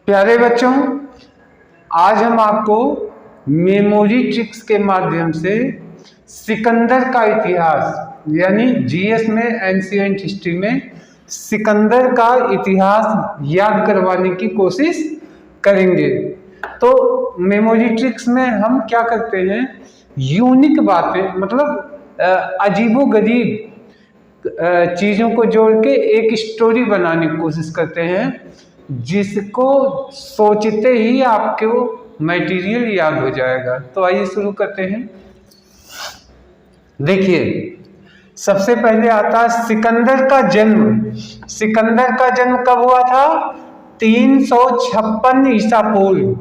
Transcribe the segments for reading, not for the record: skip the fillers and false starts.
प्यारे बच्चों, आज हम आपको मेमोरी ट्रिक्स के माध्यम से सिकंदर का इतिहास यानी जीएस में एंशिएंट हिस्ट्री में सिकंदर का इतिहास याद करवाने की कोशिश करेंगे। तो मेमोरी ट्रिक्स में हम क्या करते हैं, यूनिक बातें मतलब अजीबोगरीब चीज़ों को जोड़ के एक स्टोरी बनाने की कोशिश करते हैं जिसको सोचते ही आपको मटेरियल याद हो जाएगा। तो आइए शुरू करते हैं। देखिए, सबसे पहले आता है सिकंदर का जन्म। सिकंदर का जन्म कब हुआ था? 356 ईसा पूर्व।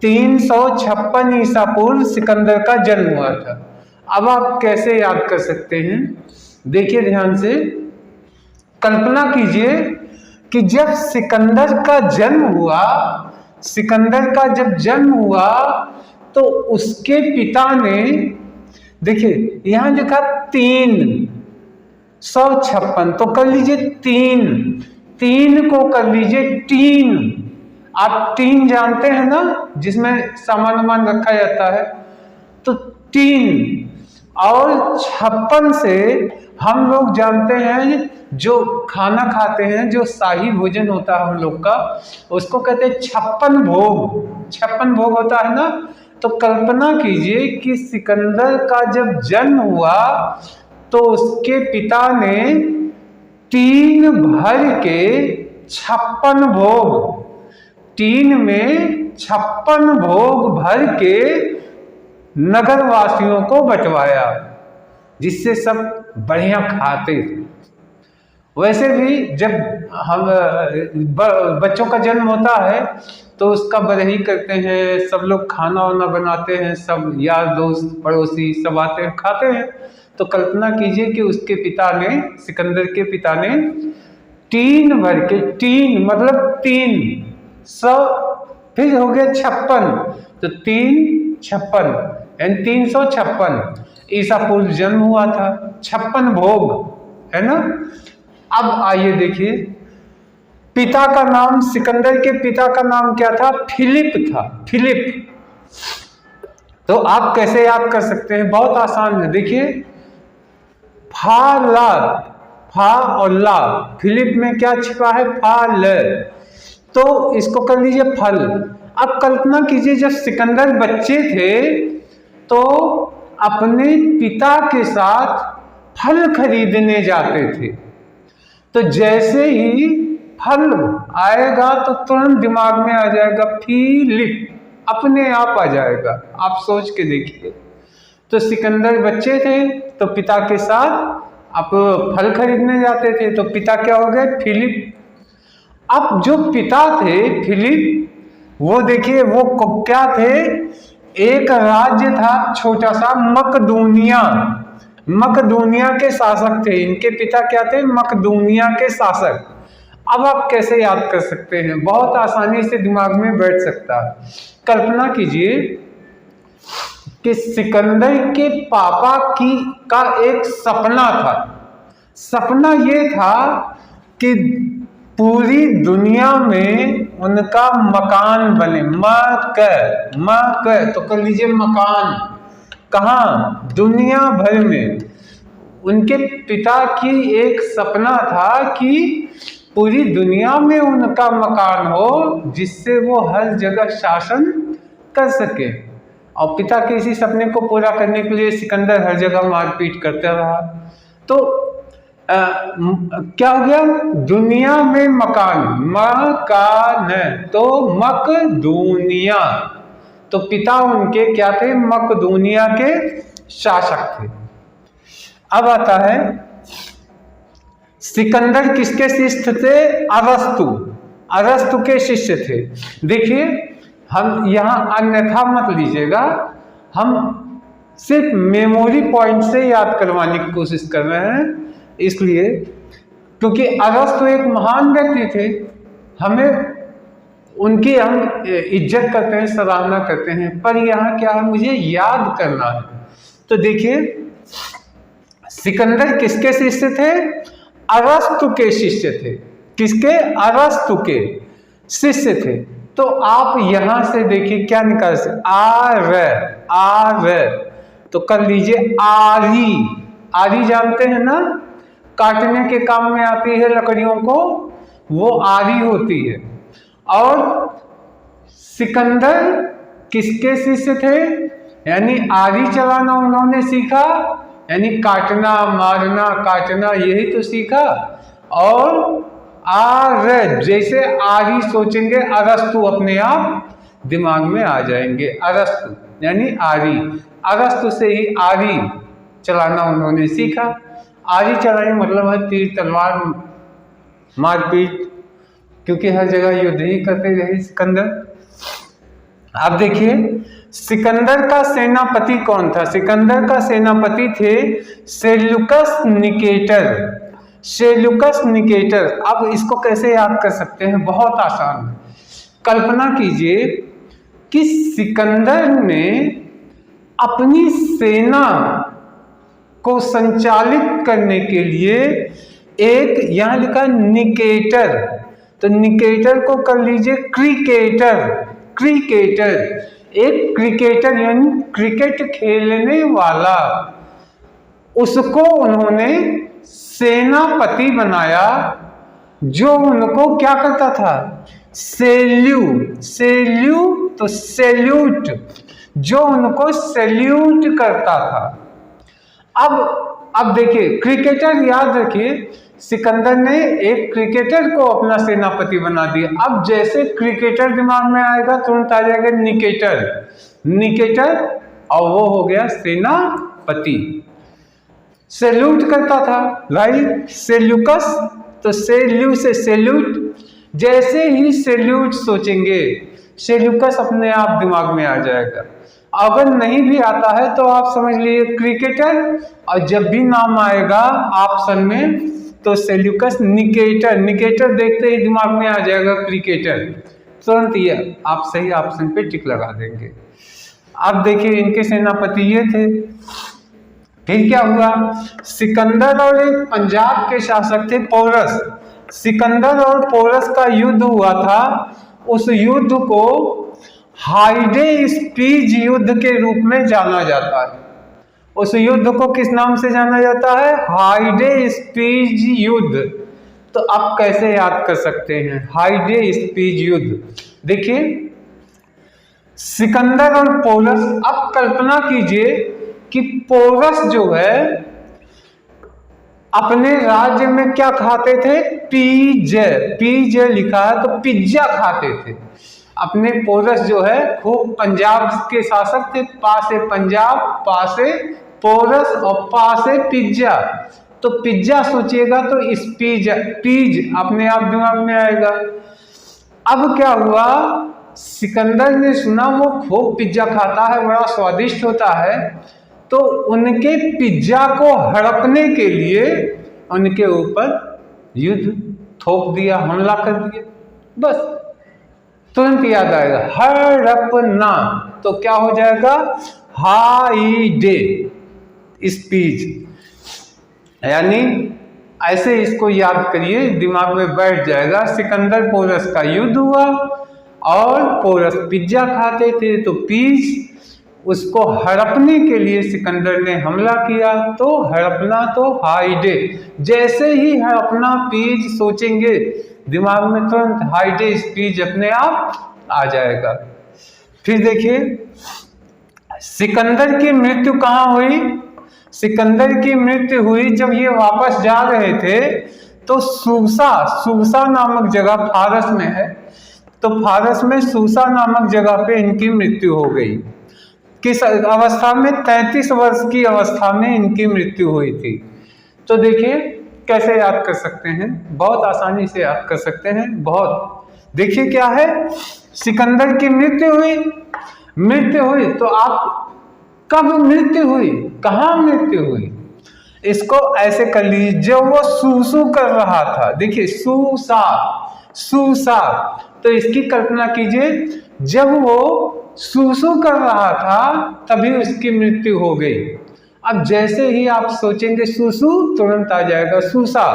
356 ईसा पूर्व सिकंदर का जन्म हुआ था। अब आप कैसे याद कर सकते हैं? देखिए ध्यान से, कल्पना कीजिए कि जब सिकंदर का जन्म हुआ, सिकंदर का जब जन्म हुआ तो उसके पिता ने, देखिए यहां लिखा 356, तो कर लीजिए 3 को कर लीजिए टीन। आप टीन जानते हैं ना, जिसमें सामान वामान रखा जाता है, तो 3 और 56 से हम लोग जानते हैं जो खाना खाते हैं, जो शाही भोजन होता है हम लोग का, उसको कहते हैं 56 भोग। 56 भोग होता है ना। तो कल्पना कीजिए कि सिकंदर का जब जन्म हुआ तो उसके पिता ने 3 भर के 56 भोग, 3 में 56 भोग भर के नगर वासियों को बंटवाया, जिससे सब बढ़िया खाते थे। वैसे भी जब हम बच्चों का जन्म होता है तो उसका बरही करते हैं, सब लोग खाना वाना बनाते हैं, सब यार दोस्त पड़ोसी सब आते हैं, खाते हैं। तो कल्पना कीजिए कि उसके पिता ने, सिकंदर के पिता ने 3 भर के, 3 मतलब 300, फिर हो गया 56, तो 356 यानी 356 ईसा पूर्व जन्म हुआ था। 56 भोग है ना। अब आइए देखिए, पिता का नाम, सिकंदर के पिता का नाम क्या था? फिलिप था, फिलिप। तो आप कैसे याद कर सकते हैं? बहुत आसान है। देखिए, फा ला, फा और ला, फिलिप में क्या छिपा है? फा ल, तो इसको कर लीजिए फल। अब कल्पना कीजिए, जब सिकंदर बच्चे थे तो अपने पिता के साथ फल खरीदने जाते थे। तो जैसे ही फल आएगा तो तुरंत दिमाग में आ जाएगा फिलिप, अपने आप आ जाएगा। आप सोच के देखिए। तो सिकंदर बच्चे थे तो पिता के साथ आप फल खरीदने जाते थे, तो पिता क्या हो गए? फिलिप। अब जो पिता थे फिलिप, वो देखिए वो क्या थे? एक राज्य था छोटा सा, मकदूनिया। मकदूनिया के शासक थे इनके पिता। क्या थे? मकदूनिया के शासक। अब आप कैसे याद कर सकते हैं? बहुत आसानी से दिमाग में बैठ सकता है। कल्पना कीजिए कि सिकंदर के पापा का एक सपना था। सपना ये था कि पूरी दुनिया में उनका मकान बने। तो कर लीजिए मकान। कहाँ? दुनिया भर में। उनके पिता की एक सपना था कि पूरी दुनिया में उनका मकान हो, जिससे वो हर जगह शासन कर सके। और पिता के इसी सपने को पूरा करने के लिए सिकंदर हर जगह मारपीट करता रहा। तो क्या हो गया? दुनिया में मकान, मकान, तो मकदूनिया। तो पिता उनके क्या थे? मकदूनिया के शासक थे। अब आता है, सिकंदर किसके शिष्य थे? अरस्तु। अरस्तु के शिष्य थे। देखिए, हम यहां अन्यथा मत लीजिएगा, हम सिर्फ मेमोरी पॉइंट से याद करवाने की कोशिश कर रहे हैं, इसलिए क्योंकि अरस्तु एक महान व्यक्ति थे, हमें उनकी हम इज्जत करते हैं, सराहना करते हैं, पर यहाँ क्या है, मुझे याद करना है। तो देखिए, सिकंदर किसके शिष्य थे? अरस्तु के शिष्य थे। किसके? अरस्तु के। शिष्य थे। तो आप यहां से देखिए क्या निकाल सकते, आर, तो कर लीजिए आरी। आरी जानते हैं ना, काटने के काम में आती है लकड़ियों को, वो आरी होती है। और सिकंदर किसके शिष्य थे, यानी आरी चलाना उन्होंने सीखा, यानी काटना मारना काटना यही तो सीखा। और आर, जैसे आरी सोचेंगे अरस्तु अपने आप दिमाग में आ जाएंगे, अरस्तु यानी आरी, अरस्तु से ही आरी चलाना उन्होंने सीखा। आरी चलाने मतलब है तीर तलवार मारपीट, क्योंकि हर जगह युद्ध ही करते रहे सिकंदर। आप देखिए सिकंदर का सेनापति कौन था, सिकंदर का सेनापति थे सेल्यूकस निकेटर, सेल्यूकस निकेटर। अब इसको कैसे याद कर सकते हैं, बहुत आसान है। कल्पना कीजिए कि सिकंदर ने अपनी सेना को संचालित करने के लिए एक, यहां लिखा निकेटर, तो निकेटर को कर लीजिए क्रिकेटर, क्रिकेटर, एक क्रिकेटर यानी क्रिकेट खेलने वाला, उसको उन्होंने सेनापति बनाया, जो उनको क्या करता था, सैल्यूट, तो सैल्यूट, जो उनको सैल्यूट करता था। अब देखिए क्रिकेटर, याद रखिए सिकंदर ने एक क्रिकेटर को अपना सेनापति बना दिया। अब जैसे क्रिकेटर दिमाग में आएगा तुरंत आ जाएगा निकेटर, निकेटर, और वो हो गया सेनापति। सैल्यूट करता था भाई सेल्यूकस, तो सैल्यू से सैल्यूट, जैसे ही सैल्यूट सोचेंगे सेल्यूकस अपने आप दिमाग में आ जाएगा। अगर नहीं भी आता है तो आप समझ लीजिए क्रिकेटर, और जब भी नाम आएगा ऑप्शन में तो सेल्यूकस निकेटर, निकेटर देखते ही दिमाग में आ जाएगा क्रिकेटर, तुरंत ये आप सही ऑप्शन पे टिक लगा देंगे। अब देखिए इनके सेनापति ये थे। फिर क्या हुआ, सिकंदर और एक पंजाब के शासक थे पोरस, सिकंदर और पोरस का युद्ध हुआ था। उस युद्ध को हाइडेस्पीज युद्ध के रूप में जाना जाता है। उस युद्ध को किस नाम से जाना जाता है, हाइडेस्पीज युद्ध। तो आप कैसे याद कर सकते हैं हाइडेस्पीज युद्ध, देखिए सिकंदर और पोरस। अब कल्पना कीजिए कि पोरस जो है अपने राज्य में क्या खाते थे, पीजे, पीजे लिखा है तो पिज्जा खाते थे। अपने पोरस जो है खूब पंजाब के शासक थे, पा से पंजाब, पा से पोरस और पा से पिज्जा, तो पिज्जा सोचिएगा तो इस पीज अपने आप दिमाग में आएगा। अब क्या हुआ, सिकंदर ने सुना वो खूब पिज्जा खाता है, बड़ा स्वादिष्ट होता है, तो उनके पिज्जा को हड़पने के लिए उनके ऊपर युद्ध थोप दिया, हमला कर दिया। बस तुरंत याद आएगा हड़पना, तो क्या हो जाएगा हाइडे स्पीच, यानी ऐसे इसको याद करिए, दिमाग में बैठ जाएगा। सिकंदर पोरस का युद्ध हुआ और पोरस पिज्जा खाते थे, तो पीज उसको हड़पने के लिए सिकंदर ने हमला किया, तो हड़पना तो हाइडे, जैसे ही हड़पना पीज सोचेंगे दिमाग में तुरंत हाइडे स्पीच अपने आप आ जाएगा। फिर देखिए सिकंदर की मृत्यु कहाँ हुई, सिकंदर की मृत्यु हुई जब ये वापस जा रहे थे, तो सूसा नामक जगह फारस में है, तो फारस में सूसा नामक जगह पे इनकी मृत्यु हो गई। किस अवस्था में, 33 वर्ष की अवस्था में इनकी मृत्यु हुई थी। तो देखिए कैसे याद कर सकते हैं, बहुत आसानी से याद कर सकते हैं, बहुत। देखिए क्या है, सिकंदर की मृत्यु हुई तो आप कब मृत्यु हुई, कहाँ मृत्यु हुई, इसको ऐसे कर लीजिए, जब वो सूसू कर रहा था, देखिए सूसा, तो इसकी कल्पना कीजिए जब वो सूसू कर रहा था तभी उसकी मृत्यु हो गई। अब जैसे ही आप सोचेंगे सूसू, तुरंत आ जाएगा सूसा,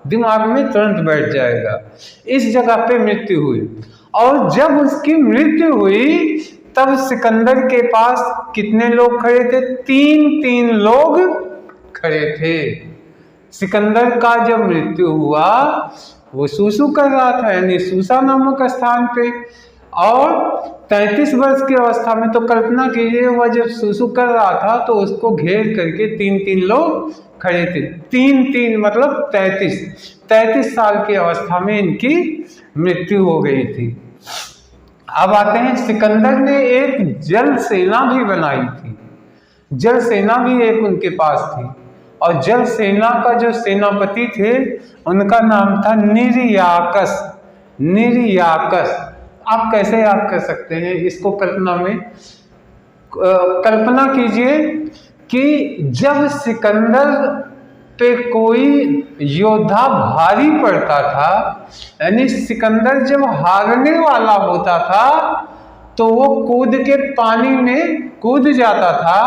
दिमाग में तुरंत बैठ जाएगा, इस जगह पे मृत्यु हुई। और जब उसकी मृत्यु हुई तब सिकंदर के पास कितने लोग खड़े थे? 3 लोग खड़े थे। सिकंदर का जब मृत्यु हुआ वो सूसू कर रहा था, यानी सूसा नामक स्थान पे, और 33 वर्ष की अवस्था में। तो कल्पना कीजिए वह जब सूसू कर रहा था तो उसको घेर करके 3 लोग खड़े थे। 3 मतलब 33 साल की अवस्था में इनकी मृत्यु हो गई थी। अब आते हैं, सिकंदर ने एक जल सेना भी बनाई थी। जल सेना भी एक उनके पास थी, और जल सेना का जो सेनापति थे उनका नाम था निर्याकस। निर्याकस आप कैसे याद कर सकते हैं इसको? कल्पना में कल्पना कीजिए कि जब सिकंदर पे कोई योद्धा भारी पड़ता था, यानी सिकंदर जब हारने वाला होता था तो वो कूद के पानी में कूद जाता था,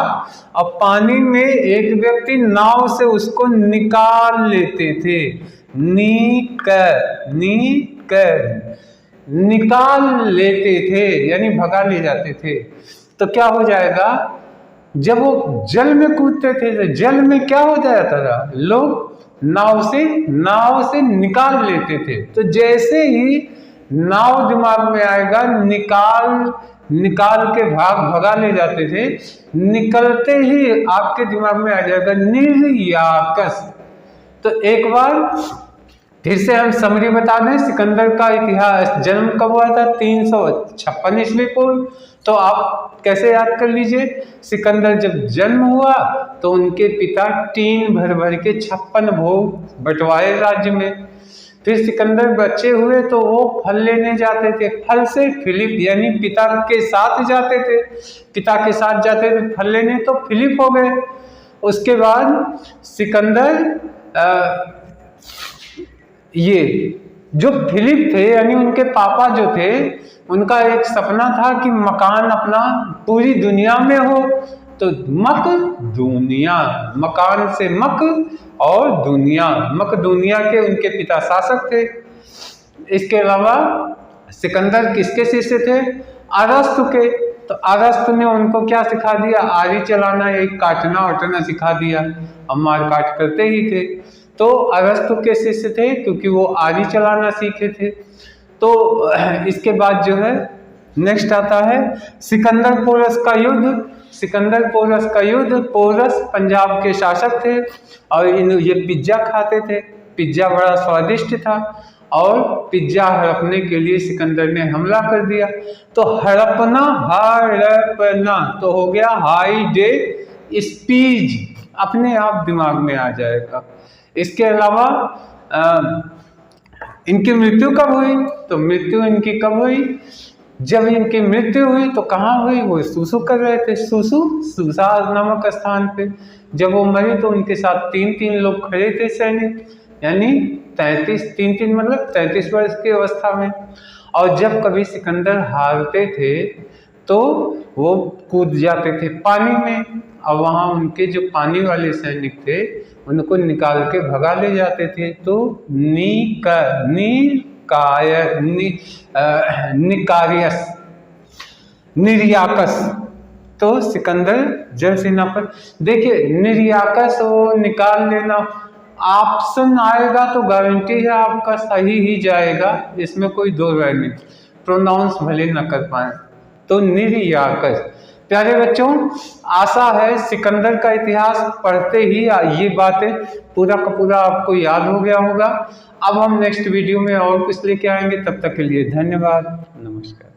और पानी में एक व्यक्ति नाव से उसको निकाल लेते थे। निकाल लेते थे, यानी भगा ले जाते थे। तो क्या हो जाएगा, जब वो जल में कूदते थे तो जल में क्या हो जाता था, लोग नाव से निकाल लेते थे। तो जैसे ही नाव दिमाग में आएगा, निकाल के भगा ले जाते थे, निकलते ही आपके दिमाग में आ जाएगा निर्याकस। तो एक बार फिर से हम समरी बता दें, सिकंदर का इतिहास, जन्म कब हुआ था? 356 ईस्वी पूर्व। तो आप कैसे याद कर लीजिए, सिकंदर जब जन्म हुआ तो उनके पिता टीन भर के 56 भोग बंटवाए राज्य में। फिर सिकंदर बच्चे हुए तो वो फल लेने जाते थे, फल से फिलिप यानी पिता के साथ जाते थे फल लेने, तो फिलिप हो गए। उसके बाद सिकंदर ये जो फिलिप थे यानी उनके पापा जो थे, उनका एक सपना था कि मकान अपना पूरी दुनिया में हो। तो मकदूनिया, मकान से मक और दुनिया, मकदूनिया के उनके पिता शासक थे। इसके अलावा सिकंदर किसके शिष्य थे? अरस्तु के। तो अरस्तु ने उनको क्या सिखा दिया? आरी चलाना, एक काटना वटना सिखा दिया। अब मार काट करते ही थे। तो अरस्तु के शिष्य थे क्योंकि वो आरी चलाना सीखे थे। तो इसके बाद जो है नेक्स्ट आता है सिकंदर पोरस का युद्ध। सिकंदर पोरस का युद्ध, पोरस पंजाब के शासक थे और ये पिज्जा खाते थे। पिज्जा बड़ा स्वादिष्ट था और पिज्जा हड़पने के लिए सिकंदर ने हमला कर दिया। तो हड़पना तो हो गया हाई डे स्पीच, अपने आप दिमाग में आ जाएगा। इसके अलावा इनकी मृत्यु कब हुई? तो मृत्यु इनकी कब हुई? जब इनकी मृत्यु हुई तो कहाँ हुई? वो सूसू कर रहे थे, सूसा नामक स्थान पे। जब वो मरे तो उनके साथ 3 लोग खड़े थे सैनिक, यानी 33 मतलब 33 वर्ष की अवस्था में। और जब कभी सिकंदर हारते थे तो वो कूद जाते थे पानी में, और वहाँ उनके जो पानी वाले सैनिक थे उनको निकाल के भगा ले जाते थे। तो निर्याकस। तो सिकंदर जल सेना पर, देखिए निर्याकस वो निकाल लेना, ऑप्शन आएगा तो गारंटी है आपका सही ही जाएगा, इसमें कोई दो राय नहीं। प्रोनाउंस भले न कर पाए तो निर्याकस। प्यारे बच्चों, आशा है सिकंदर का इतिहास पढ़ते ही ये बातें पूरा का पूरा आपको याद हो गया होगा। अब हम नेक्स्ट वीडियो में और कुछ लेके आएंगे, तब तक के लिए धन्यवाद, नमस्कार।